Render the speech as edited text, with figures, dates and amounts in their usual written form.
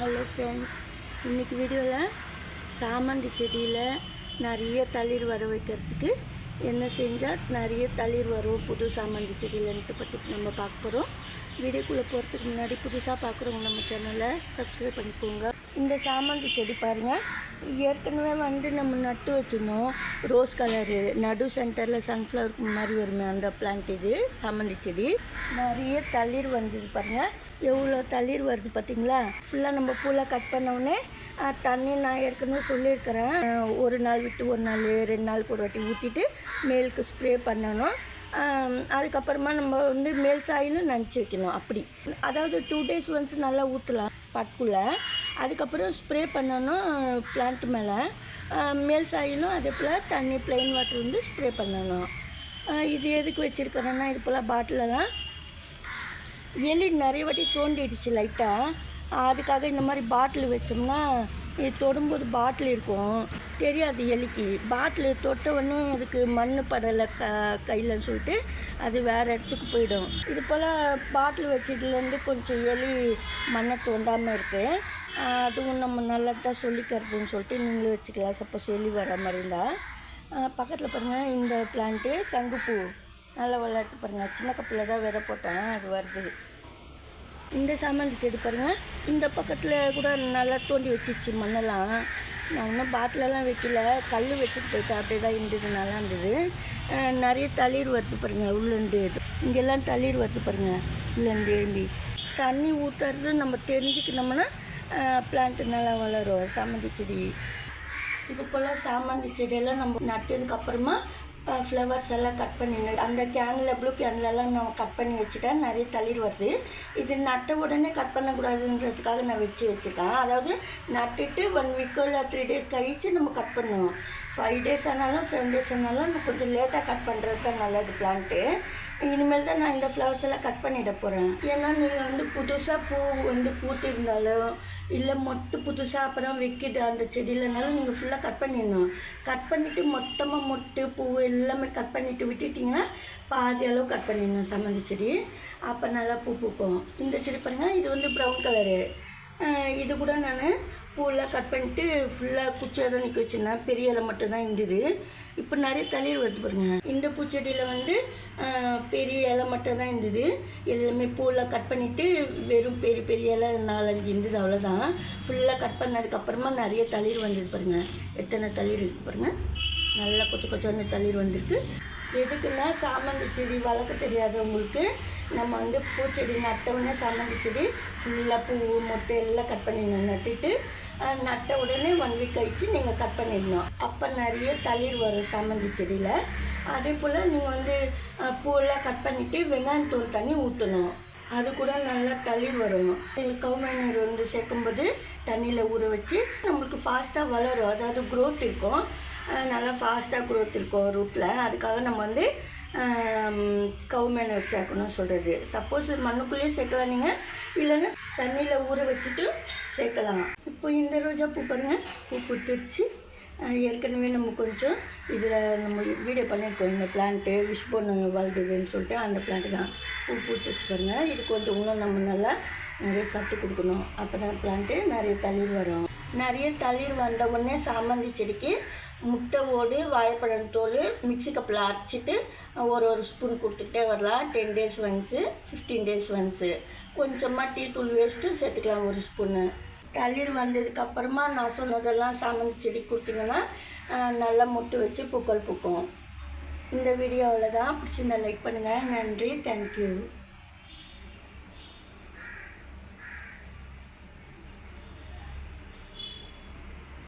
Hello friends, இன்றைக்கி வீடியோவில் சாமந்தி செடியில் நிறைய தளிர் வர வைக்கிறதுக்கு என்ன செஞ்சால் நிறைய தளிர் வரும் புது சாமந்தி செடியிலன்ட்டு பற்றி நம்ம பார்க்க போகிறோம். வீடியோக்குள்ளே போகிறதுக்கு முன்னாடி புதுசாக பார்க்குறவங்க நம்ம சேனலை சப்ஸ்கிரைப் பண்ணிக்கோங்க. இந்த சாமந்தி செடி பாருங்கள், ஏற்கனவே நம்ம நட்டு வச்சுருந்தோம். ரோஸ் கலரு நடு சென்டரில் சன்ஃப்ளவர் மாதிரி வருமே அந்த பிளான்ட். இது சாமந்தி செடி நிறைய தளிர் வந்தது பாருங்கள். எவ்வளோ தளிர் வருது பார்த்தீங்களா? ஃபுல்லாக நம்ம பூவில் கட் பண்ணோடனே தண்ணி நான் ஏற்கனவே சொல்லியிருக்கிறேன், ஒரு நாள் விட்டு ஒரு நாள் 2 நாளுக்கு ஒரு வாட்டி ஊற்றிட்டு மேலுக்கு ஸ்ப்ரே பண்ணணும். அதுக்கப்புறமா நம்ம மேல் சாயிலும் நினச்சி வைக்கணும். அப்படி அதாவது 2 days ஒன்ஸ் நல்லா ஊற்றலாம் பாட்டுக்குள்ளே. அதுக்கப்புறம் ஸ்ப்ரே பண்ணணும் பிளான்ட் மேலே. மேல் சாயிலும் அதே போல் தண்ணி ப்ளைன் வாட்டர் ஸ்ப்ரே பண்ணணும். இது எதுக்கு வச்சுருக்கிறேன்னா, இது போல் பாட்டிலெல்லாம் எலி நிறைய வாட்டி தோண்டிடுச்சு லைட்டாக. அதுக்காக இந்த மாதிரி பாட்டில் வச்சோம்னா இது தொடும்போது பாட்டில் இருக்கும் தெரியாது எலிக்கு. பாட்டில் தொட்ட உடனே அதுக்கு மண் படலை கையில்னு சொல்லிட்டு அது வேறு இடத்துக்கு போயிடும். இது போல் பாட்டில் வச்சதுலேருந்து கொஞ்சம் எலி மண்ணை தோண்டாமல் இருக்குது. அதுவும் நம்ம நல்லா தான் சொல்லிக்கிறதுன்னு சொல்லிட்டு நீங்களும் வச்சுக்கலாம், சப்போஸ் எலி வர மாதிரி இருந்தால். பக்கத்தில் பாருங்கள், இந்த பிளான்ட்டு சங்குப்பூ நல்லா வளர்த்து பாருங்கள். சின்ன கப்பில் தான் விதை போட்டேன், அது வருது. இந்த சாமந்தி செடி பாருங்கள், இந்த பக்கத்தில் கூட நல்லா தோண்டி வச்சிச்சு மண்ணெல்லாம். நான் இன்னும் பாட்டிலெல்லாம் வைக்கல, கல் வச்சுட்டு போயிட்டேன். அப்படியே தான் இருந்தது, நல்லா இருந்தது. நிறைய தளிர் வருது பாருங்கள் உள்ளேருந்து. இங்கெல்லாம் தளிர் வருது பாருங்கள் உள்ளேருந்து எழும்பி. தண்ணி ஊற்றுறது நம்ம தெரிஞ்சுக்கணும்னா பிளான்ட்டு நல்லா வளரும் சாமந்தி செடி. இது போல் சாமந்தி செடியெல்லாம் நம்ம நட்டதுக்கப்புறமா ஃப்ளவர்ஸ் எல்லாம் கட் பண்ணிடணும். அந்த கேனில் ப்ளூ கேன்லலாம் நான் கட் பண்ணி வச்சுட்டேன். நிறைய தளிர் வருது. இது நட்ட உடனே கட் பண்ணக்கூடாதுன்றதுக்காக நான் வச்சுருக்கேன். அதாவது நட்டுட்டு 1 week இல்லை 3 days கழித்து நம்ம கட் பண்ணணும். 5 days ஆனாலும் 7 days ஆனாலும் நம்ம கொஞ்சம் லேட்டாக கட் பண்ணுறது தான் நல்லது பிளான்ட்டு. இனிமேல் தான் நான் இந்த ஃப்ளவர்ஸ் எல்லாம் கட் பண்ணிட போகிறேன். ஏன்னா நீங்கள் புதுசாக பூ பூத்து இருந்தாலும் இல்லை மொட்டு புதுசாக அப்புறம் வைக்கிது அந்த செடியிலனாலும் நீங்கள் ஃபுல்லாக கட் பண்ணிடணும். கட் பண்ணிவிட்டு மொத்தமாக மொட்டு பூ எல்லாமே கட் பண்ணிவிட்டு விட்டுட்டிங்கன்னா பாதி அளவு கட் பண்ணிடணும் சாமந்தி செடி. அப்போ நல்லா பூ பூக்கும். இந்த செடி பாருங்கள், இது ப்ரௌன் கலரு. இது கூட நான் பூவெல்லாம் கட் பண்ணிவிட்டு ஃபுல்லாக குச்சியாக தான் நிற்க வச்சுருந்தேன். பெரிய இலை மட்டும் தான் இருந்தது. இப்போ நிறைய தளிர் வருது பாருங்கள். இந்த பூச்செடியில் பெரிய இலை மட்டும் தான் இருந்தது. எல்லாமே பூவெல்லாம் கட் பண்ணிவிட்டு வெறும் பெரிய பெரிய இலை 4-5 இருந்தது, அவ்வளோதான். ஃபுல்லாக கட் பண்ணதுக்கப்புறமா நிறைய தளிர் வந்தது பாருங்கள். எத்தனை தளிர் இருக்குது பாருங்கள், நல்லா கொஞ்சம் தளிர் வந்துருக்கு. எதுக்குன்னா சாமந்தி செடி வளர்க்க தெரியாதவங்களுக்கு நம்ம பூச்செடி நட்டவுடனே சாமந்தி செடி ஃபுல்லாக பூ மொட்டை எல்லாம் கட் பண்ணிடணும். நட்டுட்டு நட்ட உடனே 1 week கழிச்சு நீங்கள் கட் பண்ணிடணும். அப்போ நிறைய தளிர் வரும் சாமந்தி செடியில். அதே போல் நீங்கள் பூவெல்லாம் கட் பண்ணிவிட்டு வெங்காயத்தூள் தண்ணி ஊற்றணும். அது கூட நல்லா தளிர் வரும். கவுமணி சேர்க்கும்போது தண்ணியில் ஊற வச்சு நம்மளுக்கு ஃபாஸ்ட்டாக வளரும். அதாவது க்ரோத் இருக்கும், நல்லா ஃபாஸ்ட்டாக க்ரோத் இருக்கும் ரூட்டில். அதுக்காக நம்ம கவுமேனை சேர்க்கணும்னு சொல்கிறது. சப்போஸ் மண்ணுக்குள்ளேயே சேர்க்கலாம் நீங்கள், இல்லைன்னா தண்ணியில் ஊற வச்சுட்டு சேர்க்கலாம். இப்போ இந்த ரோஜா பூ பாருங்கள், பூ பூத்துருச்சு. ஏற்கனவே நம்ம கொஞ்சம் இதில் நம்ம வீடியோ பண்ணியிருக்கோம். இந்த பிளான்ட்டு விஷ் பொண்ணு வளர்ந்ததுன்னு சொல்லிட்டு அந்த பிளான்ட்டு தான் பூ பூத்துச்சு பாருங்கள். இது கொஞ்சம் இன்னும் நம்ம நல்லா நிறைய சத்து கொடுக்கணும். அப்போ தான் பிளான்ட்டு நிறைய தளிர் வரும். நிறைய தளிர் வந்த உடனே சாமந்தி செடிக்கு முட்டை ஓடு வாழைப்பழம் தோல் மிக்ஸி கப்பில் அரைச்சிட்டு ஒரு ஸ்பூன் கொடுத்துட்டே வரலாம். 10 days ஒன்ஸு 15 days ஒன்ஸு. கொஞ்சமாக டீ தூள் வேஸ்ட்டு சேர்த்துக்கலாம் 1 ஸ்பூனு. தளிர் வந்ததுக்கப்புறமா நான் சொன்னதெல்லாம் சாமந்தி செடி கொடுத்தீங்கன்னா நல்லா முட்டை வச்சு பூக்கள் பூக்கும். இந்த வீடியோவில் தான் பிடிச்சிருந்தா லைக் பண்ணுங்கள். நன்றி, தேங்க்யூ.